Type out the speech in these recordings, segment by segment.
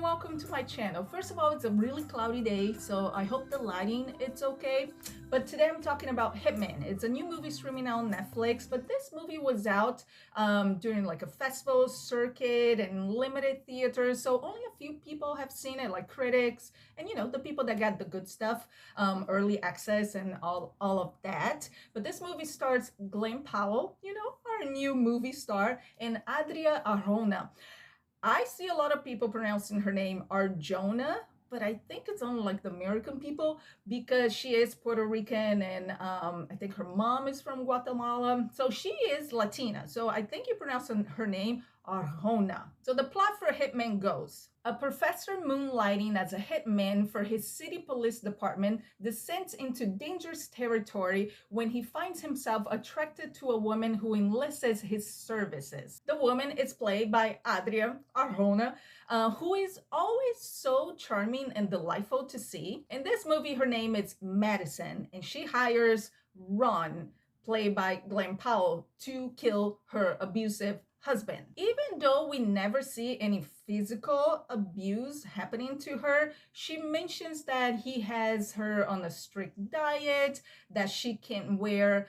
welcome to my channel. First of all, it's a really cloudy day, so I hope the lighting it's okay. But today I'm talking about Hitman. It's a new movie streaming on Netflix, but this movie was out during like a festival circuit and limited theaters, so only a few people have seen it, like critics and the people that got the good stuff, early access and all of that. But this movie stars Glenn Powell, our new movie star, and Adria Arjona. I see a lot of people pronouncing her name Arjona, but I think it's only like the American people because she is Puerto Rican and I think her mom is from Guatemala. So she is Latina. So I think you pronounce her name Arjona. So the plot for Hitman goes: a professor moonlighting as a hitman for his city police department descends into dangerous territory when he finds himself attracted to a woman who enlists his services. The woman is played by Adria Arjona, who is always so charming and delightful to see. In this movie, her name is Madison, and she hires Ron, played by Glenn Powell, to kill her abusive husband. Even though we never see any physical abuse happening to her, she mentions that he has her on a strict diet, that she can wear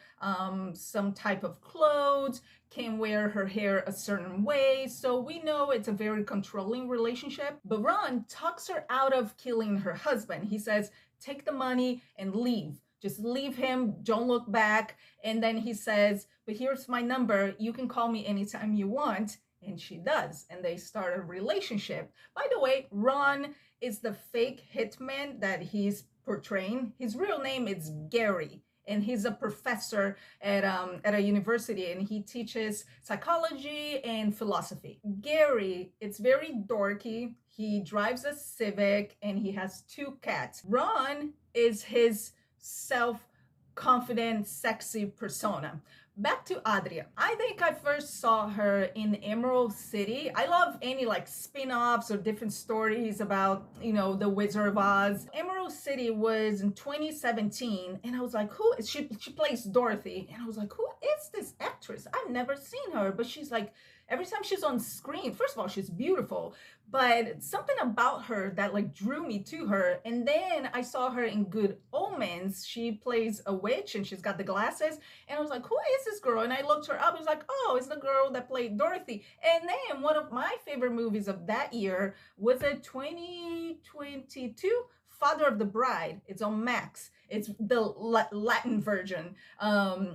some type of clothes, can wear her hair a certain way. So we know it's a very controlling relationship. But Ron talks her out of killing her husband. He says, take the money and leave. Just leave him, don't look back. And then he says, but here's my number. You can call me anytime you want. And she does. And they start a relationship. By the way, Ron is the fake hitman that he's portraying. His real name is Gary. And he's a professor at a university, and he teaches psychology and philosophy. Gary, it's very dorky. He drives a Civic, and he has 2 cats. Ron is his self-confident, sexy persona. Back to Adria. I think I first saw her in Emerald City. I love any like spin-offs or different stories about, the Wizard of Oz. Emerald City was in 2017, and I was like, who is she? She plays Dorothy, and I was like, who is this actress? I've never seen her, but she's like, every time she's on screen, first of all, she's beautiful, but something about her that like drew me to her. And then I saw her in Good Omens. She plays a witch and she's got the glasses, and I was like, who is this girl? And I looked her up. I was like, oh, it's the girl that played Dorothy. And then one of my favorite movies of that year was a 2022 Father of the Bride. It's on Max. It's the Latin version.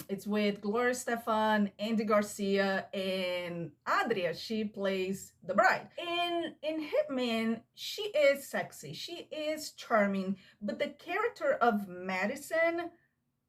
It's with Gloria Estefan, Andy Garcia, and Adria. She plays the bride. In Hitman, she is sexy. She is charming. But the character of Madison,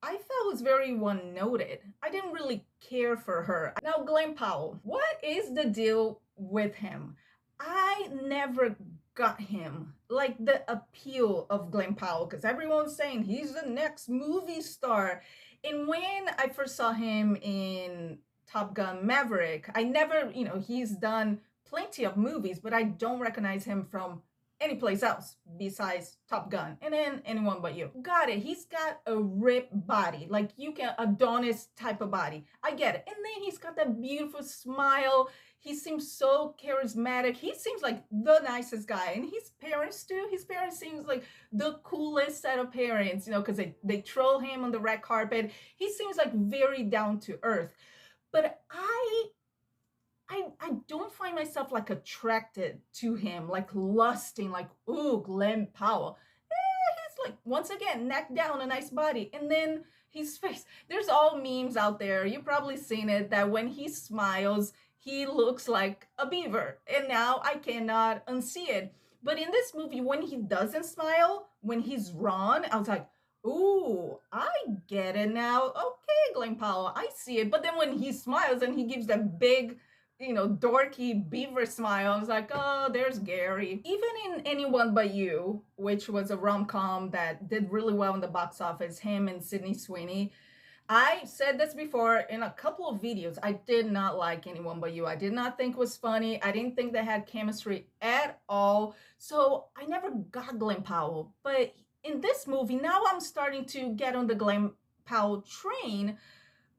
I felt was very one-noted. I didn't really care for her. Now, Glenn Powell, what is the deal with him? I never got him, like the appeal of Glenn Powell, because everyone's saying he's the next movie star. And when I first saw him in Top Gun Maverick, I never, he's done plenty of movies, but I don't recognize him from any place else besides Top Gun, and then Anyone But You. Got it. He's got a ripped body, like Adonis type of body. I get it. And then he's got that beautiful smile. He seems so charismatic. He seems like the nicest guy. And his parents too. His parents seems like the coolest set of parents, because they troll him on the red carpet. He seems like very down to earth. But I don't find myself like attracted to him, like lusting, like, ooh, Glenn Powell. He's like, once again, neck down, a nice body. And then his face, there's all memes out there. You've probably seen it, that when he smiles, he looks like a beaver. And now I cannot unsee it. But in this movie, when he doesn't smile, when he's Ron, I was like, ooh, I get it now. Okay, Glenn Powell, I see it. But then when he smiles and he gives that big, dorky beaver smile, I was like, oh, there's Gary. Even in Anyone But You, which was a rom-com that did really well in the box office, him and Sydney Sweeney, I said this before in a couple of videos, I did not like Anyone But You. I did not think it was funny. I didn't think they had chemistry at all. So I never got Glenn Powell. But in this movie, now I'm starting to get on the Glenn Powell train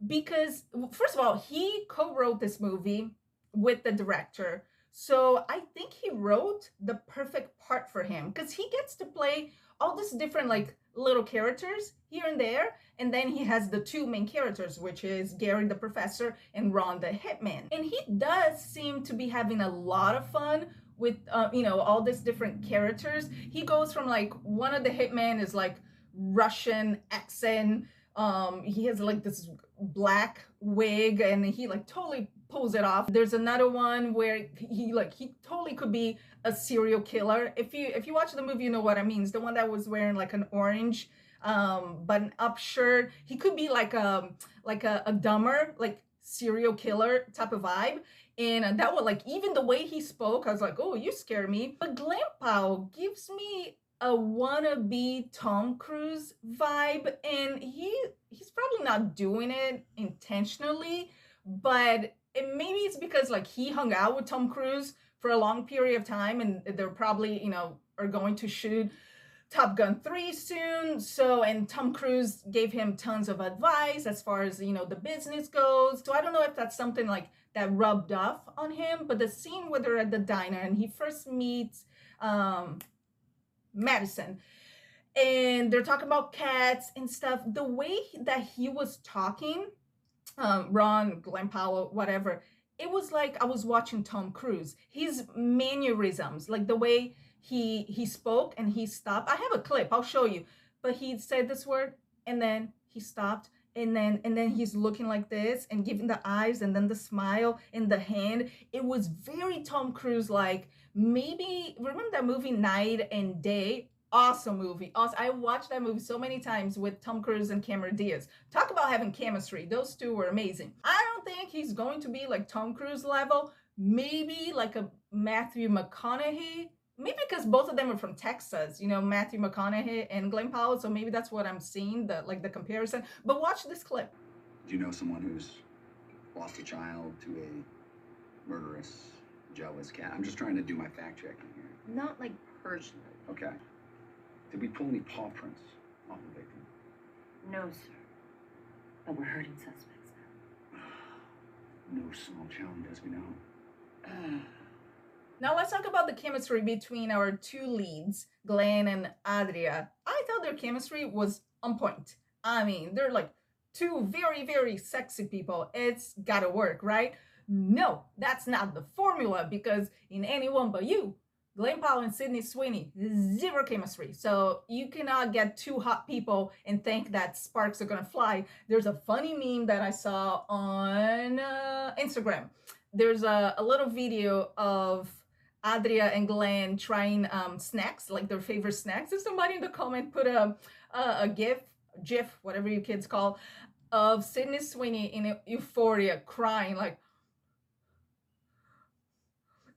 because, first of all, he co-wrote this movie with the director. So I think he wrote the perfect part for him because he gets to play all these different like little characters here and there. And then he has the two main characters, which is Gary the professor and Ron the hitman. And he does seem to be having a lot of fun with all these different characters. He goes from like one of the hitmen is like Russian accent. He has like this black wig and he like totally pulls it off. There's another one where he totally could be a serial killer. If you watch the movie, you know what I mean. It's the one that was wearing like an orange button up shirt. He could be like a dumber like serial killer type of vibe. And that was like, even the way he spoke, I was like, oh, you scare me. But Glen Powell gives me a wannabe Tom Cruise vibe, and he's probably not doing it intentionally, but maybe it's because like he hung out with Tom Cruise for a long period of time, and they're probably are going to shoot Top Gun 3 soon. So, and Tom Cruise gave him tons of advice as far as, the business goes. So I don't know if that's something like that rubbed off on him, but the scene where they're at the diner and he first meets Madison and they're talking about cats and stuff, the way that he was talking, Ron, Glen Powell, whatever, it was like I was watching Tom Cruise. His mannerisms, like the way he spoke and he stopped. I have a clip, I'll show you. But he said this word and then he stopped and then he's looking like this and giving the eyes and then the smile and the hand. It was very Tom Cruise like. Maybe remember that movie Night and Day? Awesome movie. Awesome. I watched that movie so many times with Tom Cruise and Cameron Diaz. Talk about having chemistry. Those two were amazing. I don't think he's going to be like Tom Cruise level. Maybe like a Matthew McConaughey. Maybe because both of them are from Texas, Matthew McConaughey and Glen Powell. So maybe that's what I'm seeing, the comparison. But watch this clip. Do you know someone who's lost a child to a murderous, jealous cat? I'm just trying to do my fact checking here. Not like personally. Okay. Did we pull any paw prints on the victim? No, sir. But we're hurting suspects now. No small challenge, as we know. Now let's talk about the chemistry between our two leads, Glenn and Adria. I thought their chemistry was on point. I mean, they're like two very, very sexy people. It's gotta work, right? No, that's not the formula because in Anyone But You, Glen Powell and Sydney Sweeney, zero chemistry. So you cannot get two hot people and think that sparks are gonna fly. There's a funny meme that I saw on Instagram. There's a little video of Adria and Glenn trying snacks, like their favorite snacks. And somebody in the comment put a GIF, whatever you kids call, of Sydney Sweeney in Euphoria crying like.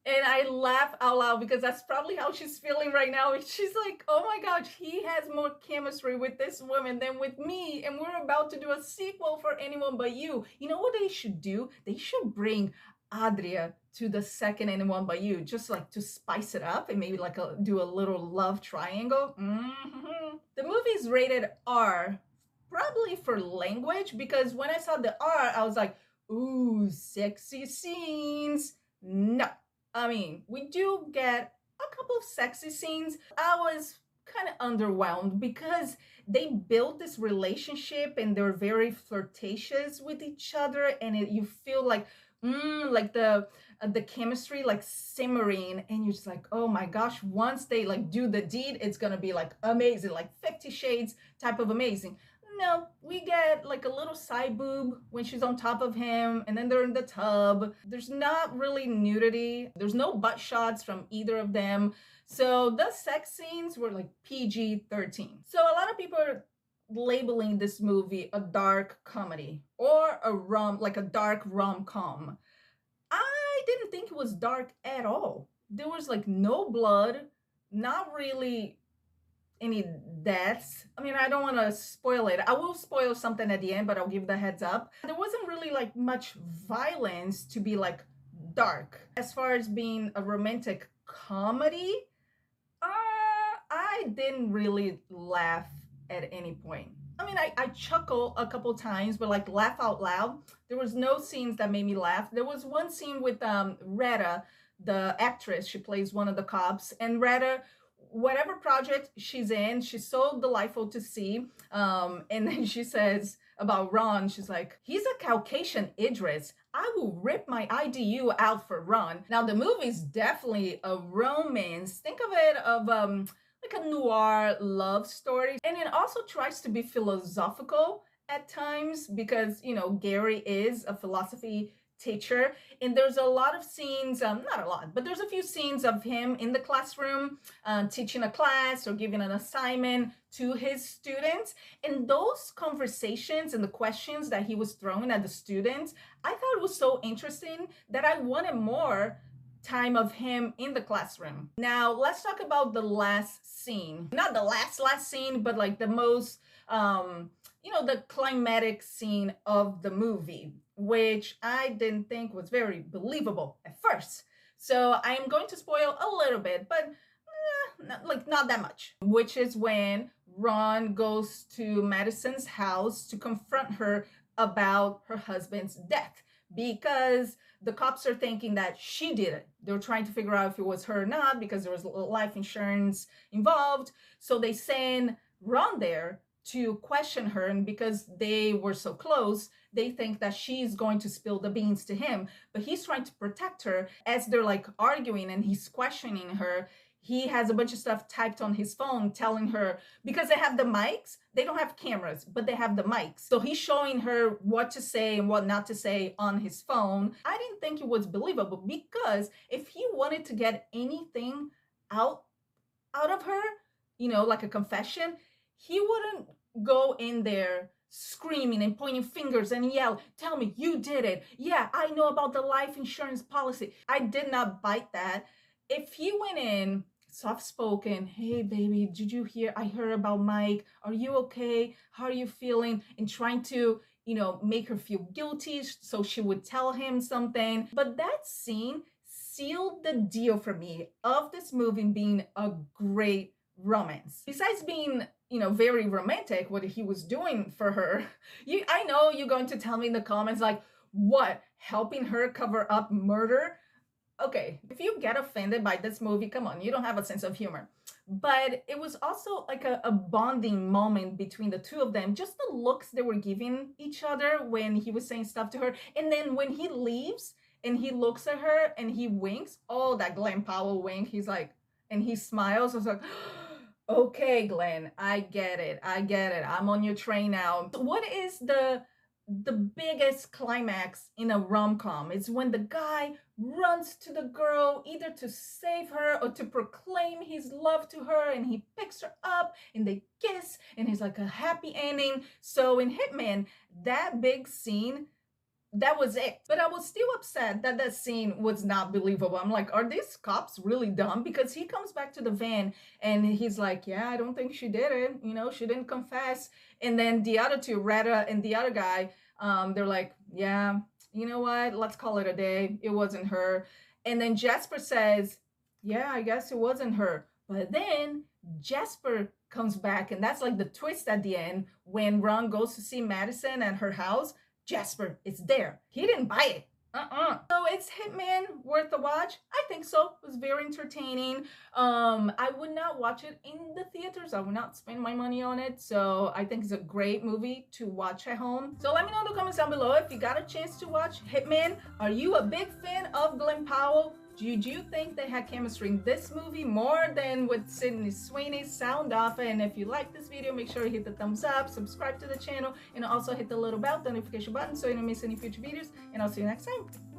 And I laugh out loud because that's probably how she's feeling right now. She's like, oh my gosh, he has more chemistry with this woman than with me. And we're about to do a sequel for Anyone But You. You know what they should do? They should bring Adria to the second Anyone But You, just like to spice it up and maybe like do a little love triangle. The movie's rated R, probably for language, because when I saw the R, I was like, ooh, sexy scenes. No. I mean, we do get a couple of sexy scenes. I was kind of underwhelmed because they built this relationship and they're very flirtatious with each other, and you feel like like the chemistry like simmering, and you're just like, oh my gosh, once they like do the deed, it's gonna be like amazing, like 50 Shades type of amazing. No, we get like a little side boob when she's on top of him, and then they're in the tub. There's not really nudity. There's no butt shots from either of them. So the sex scenes were like PG-13. So a lot of people are labeling this movie a dark comedy or a dark rom-com. I didn't think it was dark at all. There was like no blood, not really any deaths. I mean, I don't want to spoil it. I will spoil something at the end, but I'll give the heads up. There wasn't really like much violence to be like dark. As far as being a romantic comedy, I didn't really laugh at any point. I mean, I chuckle a couple times, but like laugh out loud. There was no scenes that made me laugh. There was one scene with Retta, the actress, she plays one of the cops, and Retta, whatever project she's in, she's so delightful to see. And then she says about Ron, she's like, he's a Caucasian Idris. I will rip my IDU out for Ron. Now the movie's definitely a romance. Think of it of like a noir love story, and it also tries to be philosophical at times because, you know, Gary is a philosophy teacher, and there's a lot of scenes, not a lot, but there's a few scenes of him in the classroom teaching a class or giving an assignment to his students, and those conversations and the questions that he was throwing at the students, I thought it was so interesting that I wanted more time of him in the classroom. Now let's talk about the last scene, not the last scene, but like the most you know, the climatic scene of the movie, which I didn't think was very believable at first. So I am going to spoil a little bit, but not that much, which is when Ron goes to Madison's house to confront her about her husband's death, because the cops are thinking that she did it. They're trying to figure out if it was her or not because there was life insurance involved. So they send Ron there to question her, and because they were so close, they think that she's going to spill the beans to him, but he's trying to protect her. As they're like arguing and he's questioning her, he has a bunch of stuff typed on his phone telling her, because they have the mics, they don't have cameras, but they have the mics, so he's showing her what to say and what not to say on his phone. I didn't think it was believable, because if he wanted to get anything out of her, you know, like a confession, he wouldn't go in there screaming and pointing fingers and yell, tell me you did it. Yeah, I know about the life insurance policy. I did not bite that. If he went in soft-spoken, hey baby, did you hear? I heard about Mike. Are you okay? How are you feeling? And trying to, you know, make her feel guilty so she would tell him something. But that scene sealed the deal for me of this movie being a great romance. Besides being, you know, very romantic, what he was doing for her, I know you're going to tell me in the comments like, what, helping her cover up murder? Okay, if you get offended by this movie, come on, you don't have a sense of humor. But it was also like a bonding moment between the two of them. Just the looks they were giving each other when he was saying stuff to her. And then when he leaves and he looks at her and he winks, oh, that Glenn Powell wink, he's like, and he smiles. I was like, okay, Glenn, I get it. I'm on your train now. What is the biggest climax in a rom-com? Is when the guy runs to the girl either to save her or to proclaim his love to her, and he picks her up and they kiss and it's like a happy ending. So in Hitman, that big scene, that was it. But I was still upset that that scene was not believable. I'm like, are these cops really dumb? Because he comes back to the van and he's like, yeah, I don't think she did it. You know, she didn't confess. And then the other two, Retta and the other guy, they're like, yeah, you know what? Let's call it a day. It wasn't her. And then Jasper says, yeah, I guess it wasn't her. But then Jasper comes back, and that's like the twist at the end when Ron goes to see Madison at her house. Jasper is there. He didn't buy it. So it's Hitman worth a watch? I think so. It was very entertaining. I would not watch it in the theaters. I would not spend my money on it. So I think it's a great movie to watch at home. So let me know in the comments down below if you got a chance to watch Hitman. Are you a big fan of Glenn Powell? Did you think they had chemistry in this movie more than with Sydney Sweeney? Sound off. And if you like this video, make sure you hit the thumbs up, subscribe to the channel, and also hit the little bell notification button so you don't miss any future videos. And I'll see you next time.